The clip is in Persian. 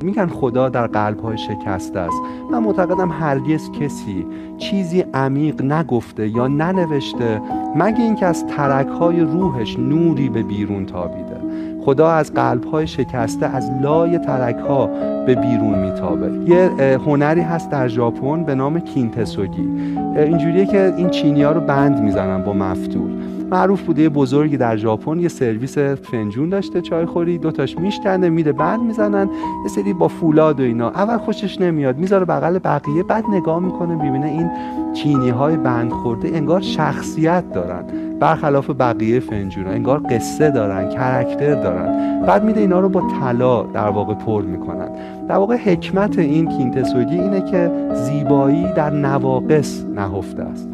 میگن خدا در قلب‌های شکسته است. من معتقدم هرگز کسی چیزی عمیق نگفته یا ننوشته مگه اینکه از ترک‌های روحش نوری به بیرون تابیده. خدا از قلب‌های شکسته، از لای ترک‌ها به بیرون میتابه. یه هنری هست در ژاپن به نام کینتسوگی. اینجوریه که این چینی‌ها رو بند میزنن با مفتول. معروف بوده، یه بزرگی در ژاپن یه سرویس فنجون داشته چایخوری، دوتاش میشکنه میده بند میزنن، یه سری با فولاد و اینا. اول خوشش نمیاد، میذاره بغل بقیه، بعد نگاه میکنه ببینه این چینی‌های بند خورده انگار شخصیت دارن برخلاف بقیه فنجونا، انگار قصه دارن، کاراکتر دارن. بعد میده اینا رو با طلا در واقع پر میکنن. در واقع حکمت این کینتسوگی اینه که زیبایی در نواقص نهفته است.